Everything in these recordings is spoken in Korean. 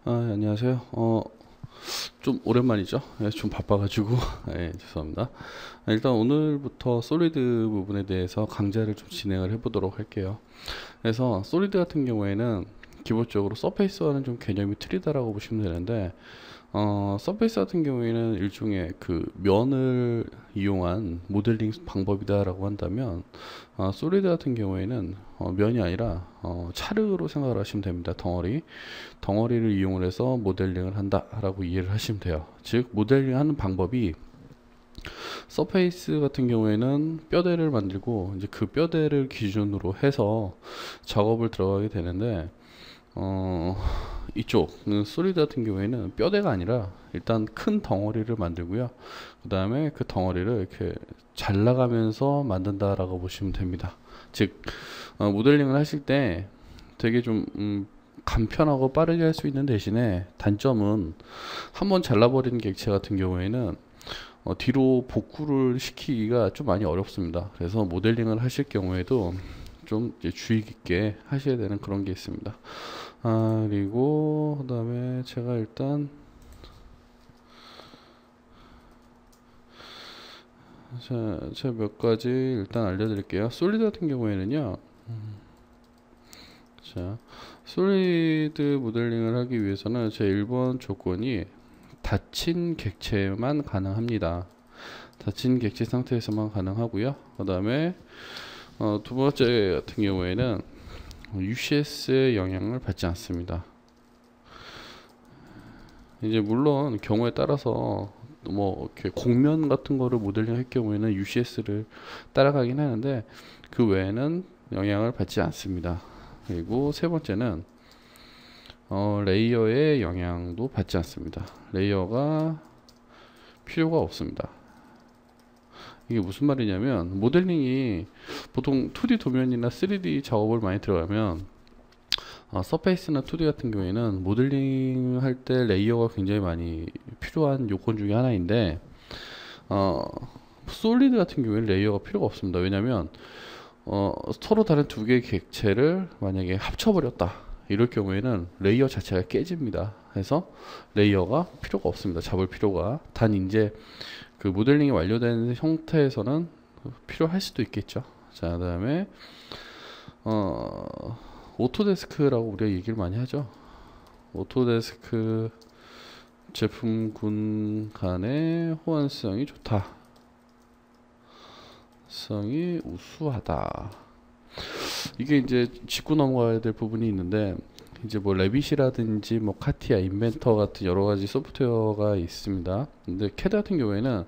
안녕하세요. 좀 오랜만이죠? 예, 좀 바빠가지고. 예, 죄송합니다. 일단 오늘부터 솔리드 부분에 대해서 강좌를 좀 진행을 해보도록 할게요. 그래서 솔리드 같은 경우에는 기본적으로 서페이스와는 좀 개념이 틀리다라고 보시면 되는데, 서페이스 같은 경우에는 일종의 그 면을 이용한 모델링 방법이다라고 한다면, 솔리드 같은 경우에는 면이 아니라 차르로 생각을 하시면 됩니다. 덩어리를 이용을 해서 모델링을 한다라고 이해를 하시면 돼요. 즉 모델링 하는 방법이 서페이스 같은 경우에는 뼈대를 만들고 이제 그 뼈대를 기준으로 해서 작업을 들어가게 되는데, 이쪽 솔리드 같은 경우에는 뼈대가 아니라 일단 큰 덩어리를 만들고요. 그 다음에 그 덩어리를 이렇게 잘라가면서 만든다라고 보시면 됩니다. 즉 모델링을 하실 때 되게 좀 간편하고 빠르게 할 수 있는 대신에 단점은 한번 잘라버리는 객체 같은 경우에는 뒤로 복구를 시키기가 좀 많이 어렵습니다. 그래서 모델링을 하실 경우에도 좀 이제 주의 깊게 하셔야 되는 그런 게 있습니다. 그리고 그 다음에 제가 일단 제가 몇 가지 일단 알려드릴게요. 솔리드 같은 경우에는요, 자, 솔리드 모델링을 하기 위해서는 제 1번 조건이 닫힌 객체만 가능합니다. 닫힌 객체 상태에서만 가능하고요. 그 다음에 두 번째 같은 경우에는 UCS의 영향을 받지 않습니다. 이제 물론 경우에 따라서 뭐 이렇게 곡면 같은 거를 모델링 할 경우에는 UCS를 따라가긴 하는데 그 외에는 영향을 받지 않습니다. 그리고 세 번째는 레이어의 영향도 받지 않습니다. 레이어가 필요가 없습니다. 이게 무슨 말이냐면 모델링이 보통 2D 도면이나 3D 작업을 많이 들어가면 서페이스나 2D 같은 경우에는 모델링 할 때 레이어가 굉장히 많이 필요한 요건 중에 하나인데, 솔리드 같은 경우에는 레이어가 필요가 없습니다. 왜냐면 서로 다른 두 개의 객체를 만약에 합쳐버렸다 이럴 경우에는 레이어 자체가 깨집니다. 그래서 레이어가 필요가 없습니다. 잡을 필요가. 단 이제 그 모델링이 완료된 형태에서는 필요할 수도 있겠죠. 자, 그 다음에 오토데스크라고 우리가 얘기를 많이 하죠. 오토데스크 제품군 간의 호환성이 좋다. 성이 우수하다. 이게 이제 짚고 넘어가야 될 부분이 있는데, 이제 뭐 레빗이라든지 뭐 카티아, 인벤터 같은 여러 가지 소프트웨어가 있습니다. 근데 캐드 같은 경우에는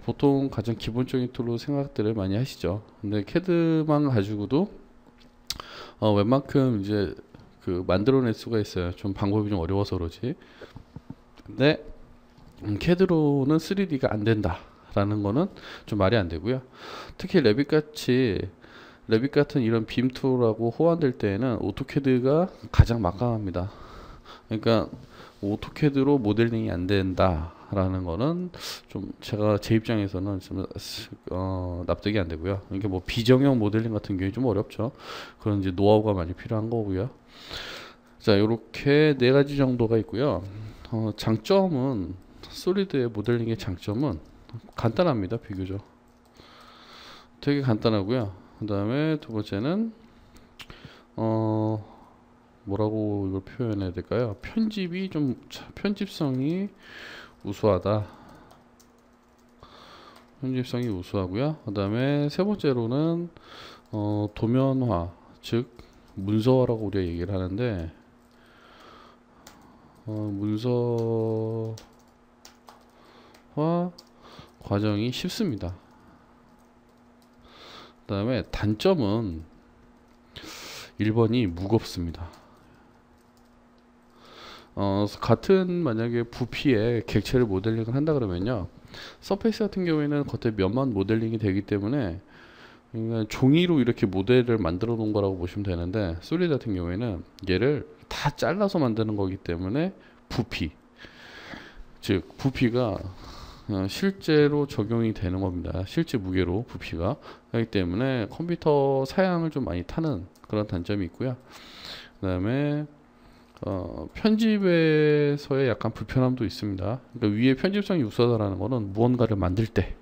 보통 가장 기본적인 툴로 생각들을 많이 하시죠. 근데 캐드만 가지고도 웬만큼 이제 그 만들어낼 수가 있어요. 좀 방법이 좀 어려워서 그러지. 근데 캐드로는 3D가 안 된다 라는 거는 좀 말이 안 되고요. 특히 레빗 같은 이런 빔 툴하고 호환될 때에는 오토캐드가 가장 막강합니다. 그러니까 오토캐드로 모델링이 안 된다라는 거는 좀 제가 제 입장에서는 좀 납득이 안 되고요. 이게 뭐 비정형 모델링 같은 경우에 좀 어렵죠. 그런 이제 노하우가 많이 필요한 거고요. 자, 요렇게 네 가지 정도가 있고요. 장점은 솔리드의 모델링의 장점은 간단합니다. 비교적 되게 간단하고요. 그 다음에 두 번째는 뭐라고 이걸 표현해야 될까요? 편집성이 우수하다. 편집성이 우수하고요. 그 다음에 세 번째로는 도면화, 즉 문서화라고 우리가 얘기를 하는데, 문서화 과정이 쉽습니다. 그 다음에 단점은 1번이 무겁습니다. 같은 만약에 부피의 객체를 모델링을 한다 그러면요, 서페이스 같은 경우에는 겉에 면만 모델링이 되기 때문에 그러니까 종이로 이렇게 모델을 만들어 놓은 거라고 보시면 되는데, 솔리드 같은 경우에는 얘를 다 잘라서 만드는 거기 때문에 즉 부피가 실제로 적용이 되는 겁니다. 실제 무게로 부피가 하기 때문에 컴퓨터 사양을 좀 많이 타는 그런 단점이 있고요. 그 다음에 편집에서의 약간 불편함도 있습니다. 그러니까 위에 편집성이 우수하다라는 거는 무언가를 만들 때,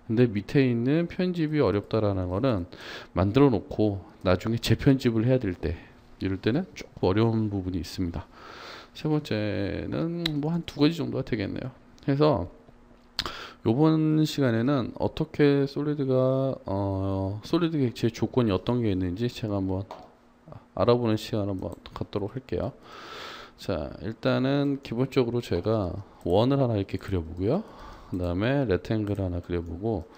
근데 밑에 있는 편집이 어렵다라는 거는 만들어 놓고 나중에 재편집을 해야 될 때, 이럴 때는 조금 어려운 부분이 있습니다. 세 번째는 뭐 한 두 가지 정도가 되겠네요. 그래서 요번 시간에는 어떻게 솔리드가 솔리드 객체의 조건이 어떤 게 있는지 제가 한번 알아보는 시간을 한번 갖도록 할게요. 자, 일단은 기본적으로 제가 원을 하나 이렇게 그려보고요. 그 다음에 레탱글 하나 그려보고,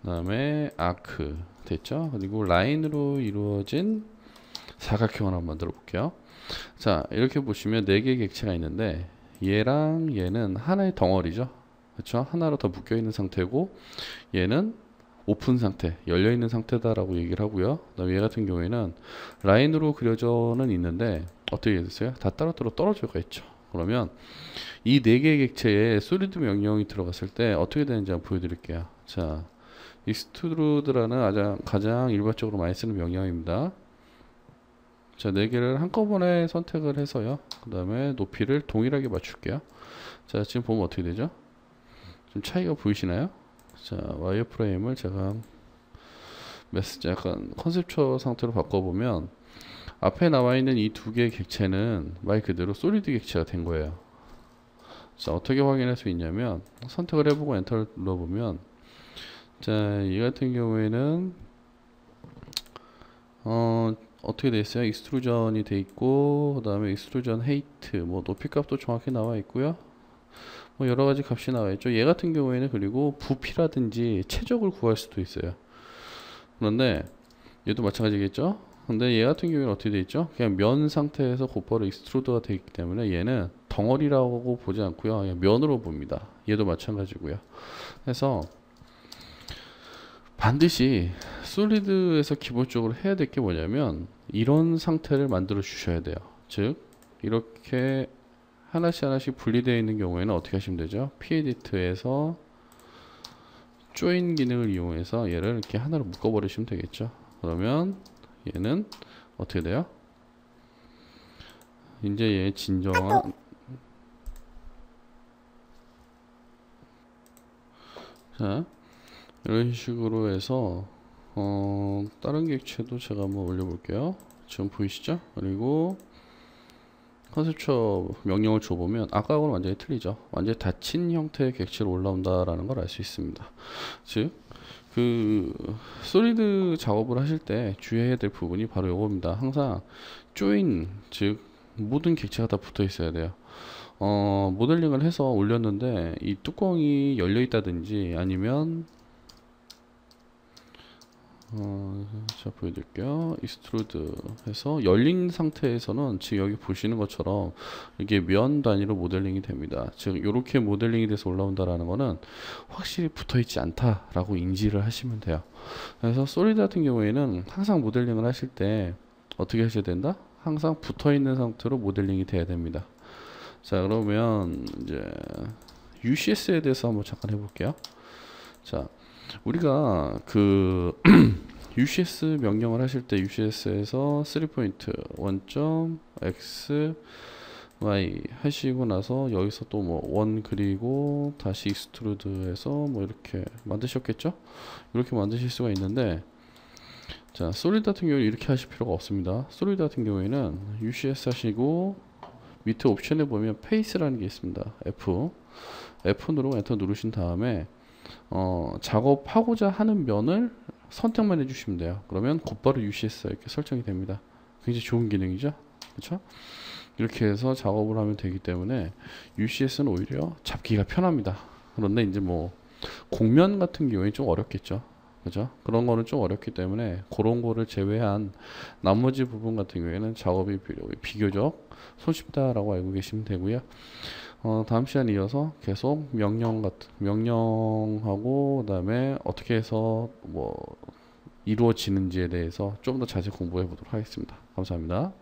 그 다음에 아크 됐죠? 그리고 라인으로 이루어진 사각형을 한번 만들어 볼게요. 자, 이렇게 보시면 4개의 객체가 있는데 얘랑 얘는 하나의 덩어리죠. 그렇죠? 하나로 더 묶여 있는 상태고, 얘는 오픈 상태, 열려 있는 상태다라고 얘기를 하고요. 그다음에 얘 같은 경우에는 라인으로 그려져는 있는데 어떻게 됐어요? 다 따로따로 떨어져가 있죠. 그러면 이 4개의 객체에 솔리드 명령이 들어갔을 때 어떻게 되는지 한번 보여드릴게요. 자, 익스트루드라는 가장 일반적으로 많이 쓰는 명령입니다. 자, 4개를 한꺼번에 선택을 해서요. 그 다음에 높이를 동일하게 맞출게요. 자, 지금 보면 어떻게 되죠? 좀 차이가 보이시나요? 자, 와이어프레임을 제가 메시지 약간 컨셉처 상태로 바꿔보면 앞에 나와 있는 이 2개의 객체는 말 그대로 솔리드 객체가 된 거예요. 자, 어떻게 확인할 수 있냐면 선택을 해보고 엔터를 눌러보면, 자, 이 같은 경우에는 어떻게 돼 있어요? 익스트루전이 돼 있고, 그 다음에 익스트루전 헤이트, 뭐 높이 값도 정확히 나와 있고요. 뭐 여러 가지 값이 나와 있죠. 얘 같은 경우에는 그리고 부피라든지 최적을 구할 수도 있어요. 그런데 얘도 마찬가지겠죠. 근데 얘 같은 경우에는 어떻게 돼 있죠? 그냥 면 상태에서 곧바로 익스트루드가 되어 있기 때문에 얘는 덩어리라고 보지 않고요, 그냥 면으로 봅니다. 얘도 마찬가지고요. 그래서 반드시 솔리드에서 기본적으로 해야 될 게 뭐냐면 이런 상태를 만들어 주셔야 돼요. 즉 이렇게 하나씩 하나씩 분리되어 있는 경우에는 어떻게 하시면 되죠? pEdit에서 조인 기능을 이용해서 얘를 이렇게 하나로 묶어 버리시면 되겠죠. 그러면 얘는 어떻게 돼요? 이제 얘 진정한 자, 이런 식으로 해서 다른 객체도 제가 한번 올려볼게요. 지금 보이시죠? 그리고 컨셉처 명령을 줘보면 아까하고는 완전히 틀리죠. 완전히 닫힌 형태의 객체로 올라온다라는 걸 알 수 있습니다. 즉, 그 솔리드 작업을 하실 때 주의해야 될 부분이 바로 이겁니다. 항상 조인, 즉 모든 객체가 다 붙어 있어야 돼요. 모델링을 해서 올렸는데 이 뚜껑이 열려 있다든지 아니면 자, 보여드릴게요. 익스트루드 해서 열린 상태에서는 지금 여기 보시는 것처럼 이게 면 단위로 모델링이 됩니다. 즉 이렇게 모델링이 돼서 올라온다라는 거는 확실히 붙어 있지 않다라고 인지를 하시면 돼요. 그래서 솔리드 같은 경우에는 항상 모델링을 하실 때 어떻게 하셔야 된다? 항상 붙어 있는 상태로 모델링이 돼야 됩니다. 자, 그러면 이제 UCS에 대해서 한번 잠깐 해볼게요. 자, 우리가 그 UCS 명령을 하실 때 UCS에서 3포인트 원점 x y 하시고 나서 여기서 또 뭐 원 그리고 다시 익스트루드해서 뭐 이렇게 만드셨겠죠? 이렇게 만드실 수가 있는데, 자, 솔리드 같은 경우는 이렇게 하실 필요가 없습니다. 솔리드 같은 경우에는 UCS 하시고 밑에 옵션에 보면 페이스라는 게 있습니다. F 누르고 엔터 누르신 다음에 작업하고자 하는 면을 선택만 해주시면 돼요. 그러면 곧바로 UCS 이렇게 설정이 됩니다. 굉장히 좋은 기능이죠, 그렇죠? 이렇게 해서 작업을 하면 되기 때문에 UCS는 오히려 잡기가 편합니다. 그런데 이제 뭐 곡면 같은 경우에 좀 어렵겠죠, 그죠? 그런 거는 좀 어렵기 때문에 그런 거를 제외한 나머지 부분 같은 경우에는 작업이 비교적 손쉽다라고 알고 계시면 되고요. 다음 시간에 이어서 계속 명령하고 그다음에 어떻게 해서 뭐 이루어지는지에 대해서 좀 더 자세히 공부해 보도록 하겠습니다. 감사합니다.